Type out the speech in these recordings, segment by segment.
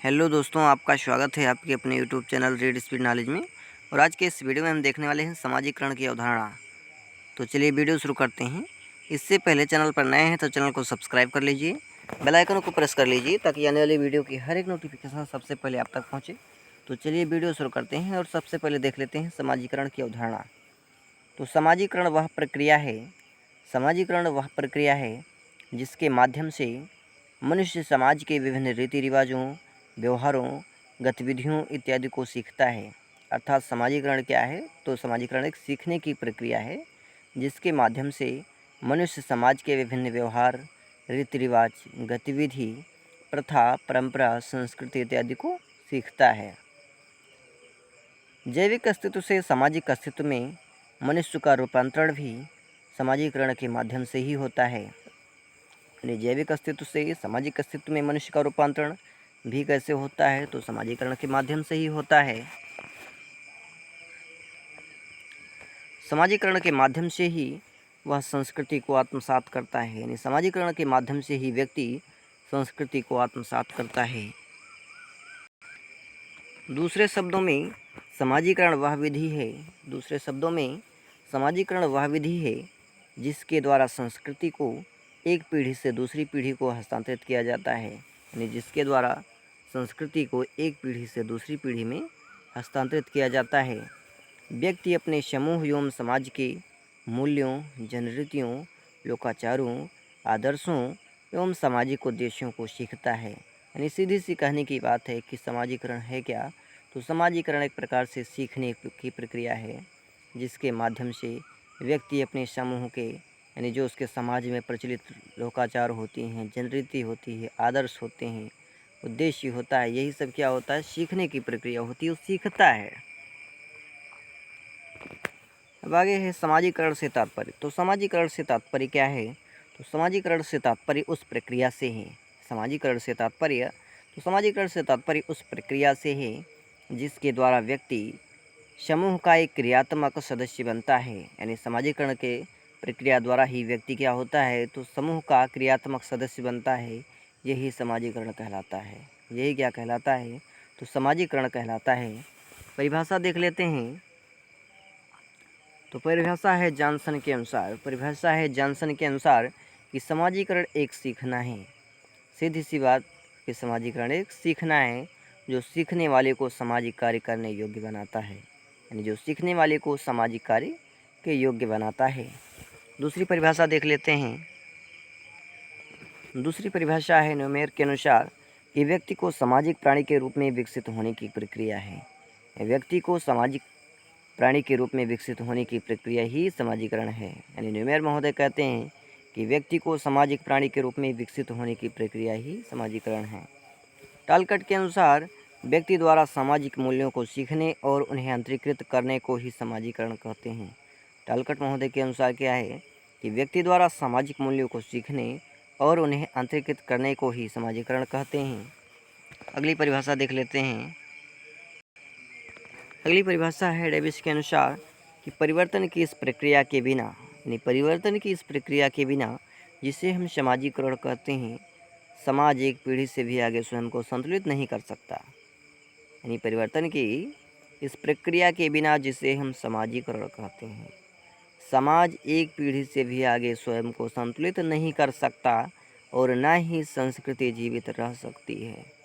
Hello दोस्तों, आपका स्वागत है आपके अपने YouTube channel read speed knowledge में। और आज के इस वीडियो में हम देखने वाले हैं सामाजिकरण की अवधारणा। तो चलिए वीडियो शुरू करते हैं। इससे पहले चैनल पर नए हैं तो चैनल को सब्सक्राइब कर लीजिए, बेल आइकन को प्रेस कर लीजिए ताकि आने वाली वीडियो की हर एक नोटिफिकेशन सबसे पहले आप तक पहुँचे। तो चलिए वीडियो शुरू करते हैं और सबसे पहले देख लेते हैं सामाजिकरण की अवधारणा। तो सामाजिकरण वह प्रक्रिया है जिसके माध्यम से मनुष्य समाज के विभिन्न रीति रिवाजों, व्यवहारों, गतिविधियों इत्यादि को सीखता है। अर्थात सामाजिकरण क्या है? तो सामाजिकरण एक सीखने की प्रक्रिया है जिसके माध्यम से मनुष्य समाज के विभिन्न व्यवहार, रीति रिवाज, गतिविधि, प्रथा, परंपरा, संस्कृति इत्यादि को सीखता है। जैविक अस्तित्व से सामाजिक अस्तित्व में मनुष्य का रूपांतरण भी सामाजिकरण के माध्यम से ही होता है। यानी जैविक अस्तित्व से सामाजिक अस्तित्व में मनुष्य का रूपांतरण भी कैसे होता है? तो सामाजिकरण के माध्यम से ही होता है। सामाजिकरण के माध्यम से ही वह संस्कृति को आत्मसात करता है। यानी सामाजिकरण के माध्यम से ही व्यक्ति संस्कृति को आत्मसात करता है। दूसरे शब्दों में सामाजिकरण वह विधि है जिसके द्वारा संस्कृति को एक पीढ़ी से दूसरी पीढ़ी को हस्तांतरित किया जाता है। यानी जिसके द्वारा संस्कृति को एक पीढ़ी से दूसरी पीढ़ी में हस्तांतरित किया जाता है। व्यक्ति अपने समूह एवं समाज के मूल्यों, जनरीतियों, लोकाचारों, आदर्शों एवं सामाजिक उद्देश्यों को सीखता है। यानी सीधी सी कहने की बात है कि सामाजिकरण है क्या? तो सामाजिकरण एक प्रकार से सीखने की प्रक्रिया है जिसके माध्यम से व्यक्ति अपने समूह के, यानी जो उसके समाज में प्रचलित लोकाचार होती हैं, जनरीति होती है, आदर्श होते हैं, उद्देश्य होता है, यही सब क्या होता है? सीखने की प्रक्रिया होती है, वो सीखता है। अब आगे है सामाजिकरण से तात्पर्य। तो सामाजिकरण से तात्पर्य क्या है? तो सामाजिकरण से तात्पर्य उस प्रक्रिया से है। सामाजिकरण से तात्पर्य उस प्रक्रिया से है जिसके द्वारा व्यक्ति समूह का एक क्रियात्मक सदस्य बनता है। यानी सामाजिकरण के प्रक्रिया द्वारा ही व्यक्ति क्या होता है? तो समूह का क्रियात्मक सदस्य बनता है। यही सामाजिकरण कहलाता है। यही क्या कहलाता है? तो सामाजिकरण कहलाता है। परिभाषा देख लेते हैं। तो परिभाषा है जॉनसन के अनुसार कि सामाजिकरण एक सीखना है। सीधी सी बात कि सामाजिकरण एक सीखना है जो सीखने वाले को सामाजिक कार्य करने योग्य बनाता है। यानी जो सीखने वाले को सामाजिक कार्य के योग्य बनाता है। दूसरी परिभाषा देख लेते हैं। दूसरी परिभाषा है न्यूमेर के अनुसार कि व्यक्ति को सामाजिक प्राणी के रूप में विकसित होने की प्रक्रिया है। व्यक्ति को सामाजिक प्राणी के रूप में विकसित होने की प्रक्रिया ही सामाजिकरण है। यानी न्यूमेर महोदय कहते हैं कि व्यक्ति को सामाजिक प्राणी के रूप में विकसित होने की प्रक्रिया ही सामाजिकरण है। टालकट के अनुसार व्यक्ति द्वारा सामाजिक मूल्यों को सीखने और उन्हें अंतरीकृत करने को ही सामाजिकरण कहते हैं। टालकट महोदय के अनुसार क्या है कि व्यक्ति द्वारा सामाजिक मूल्यों को सीखने और उन्हें अंतरीकृत करने को ही सामाजिकरण कहते हैं। अगली परिभाषा देख लेते हैं। अगली परिभाषा है डेविस के अनुसार कि परिवर्तन की इस प्रक्रिया के बिना जिसे हम सामाजिकरण कहते हैं, समाज एक पीढ़ी से भी आगे स्वयं को संतुलित नहीं कर सकता। यानी परिवर्तन की इस प्रक्रिया के बिना जिसे हम सामाजिकरण कहते हैं, समाज एक पीढ़ी से भी आगे स्वयं को संतुलित नहीं कर सकता और न ही संस्कृति जीवित रह सकती है।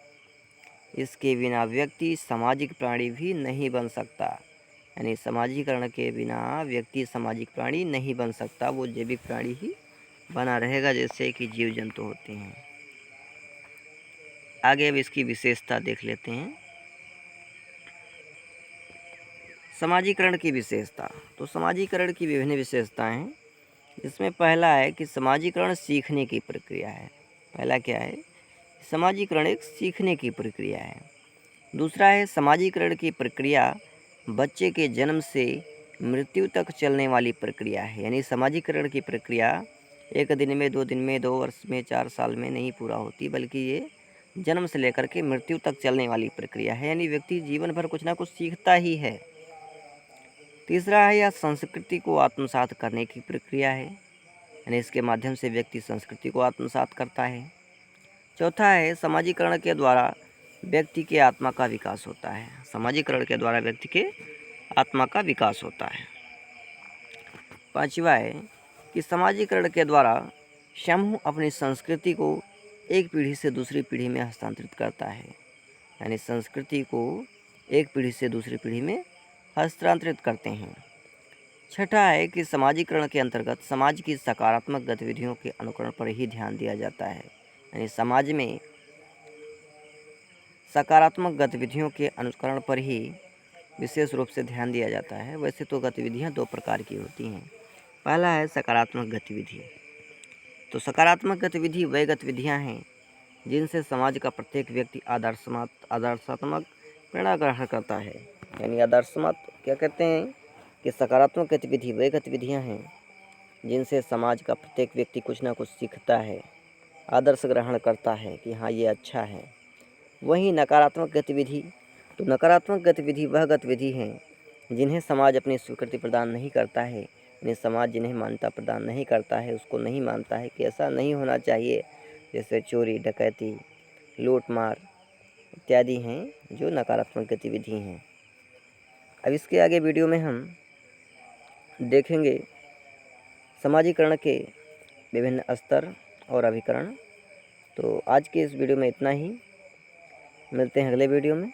इसके बिना व्यक्ति सामाजिक प्राणी भी नहीं बन सकता। यानी सामाजिकरण के बिना व्यक्ति सामाजिक प्राणी नहीं बन सकता, वो जैविक प्राणी ही बना रहेगा जैसे कि जीव जंतु होते हैं। आगे अब इसकी विशेषता देख लेते हैं। सामाजिकरण की विशेषता। तो सामाजिकरण की विभिन्न विशेषताएं हैं। इसमें पहला है कि सामाजिकरण सीखने की प्रक्रिया है। पहला क्या है? सामाजिकरण एक सीखने की प्रक्रिया है। दूसरा है सामाजिकरण की प्रक्रिया बच्चे के जन्म से मृत्यु तक चलने वाली प्रक्रिया है। यानी सामाजिकरण की प्रक्रिया 1 दिन में, 2 दिन में, 2 वर्ष में, 4 साल में नहीं पूरा होती, बल्कि ये जन्म से लेकर के मृत्यु तक चलने वाली प्रक्रिया है। यानी व्यक्ति जीवन भर कुछ ना कुछ सीखता ही है। तीसरा है यह संस्कृति को आत्मसात करने की प्रक्रिया है। यानी इसके माध्यम से व्यक्ति संस्कृति को आत्मसात करता है। चौथा है सामाजिकरण के द्वारा व्यक्ति के आत्मा का विकास होता है। सामाजिकरण के द्वारा व्यक्ति के आत्मा का विकास होता है। पांचवा है कि सामाजिकरण के द्वारा समूह अपनी संस्कृति को एक पीढ़ी से दूसरी पीढ़ी में हस्तांतरित करता है, यानी संस्कृति को एक पीढ़ी से दूसरी पीढ़ी में हस्तांतरित करते हैं। छठा है कि सामाजिकरण के अंतर्गत समाज की सकारात्मक गतिविधियों के अनुकरण पर ही ध्यान दिया जाता है, यानी समाज में सकारात्मक गतिविधियों के अनुकरण पर ही विशेष रूप से ध्यान दिया जाता है। वैसे तो गतिविधियाँ दो प्रकार की होती हैं। पहला है सकारात्मक गतिविधि। तो सकारात्मक गतिविधि वह गतिविधियाँ हैं जिनसे समाज का प्रत्येक व्यक्ति आदर्शात्मक प्रेरणा ग्रहण करता है, यानी आदर्शात्मक क्या कहते हैं कि सकारात्मक गतिविधि वह गतिविधियाँ हैं जिनसे समाज का प्रत्येक व्यक्ति कुछ ना कुछ सीखता है, आदर्श ग्रहण करता है कि हाँ ये अच्छा है। वहीं नकारात्मक गतिविधि, तो नकारात्मक गतिविधि वह गतिविधि हैं जिन्हें समाज अपनी स्वीकृति प्रदान नहीं करता है, यानी समाज जिन्हें मान्यता प्रदान नहीं करता है, उसको नहीं मानता है कि ऐसा नहीं होना चाहिए, जैसे चोरी, डकैती, लूट मार इत्यादि हैं जो नकारात्मक गतिविधि हैं। अब इसके आगे वीडियो में हम देखेंगे सामाजिकरण के विभिन्न स्तर और अभिकरण। तो आज के इस वीडियो में इतना ही, मिलते हैं अगले वीडियो में।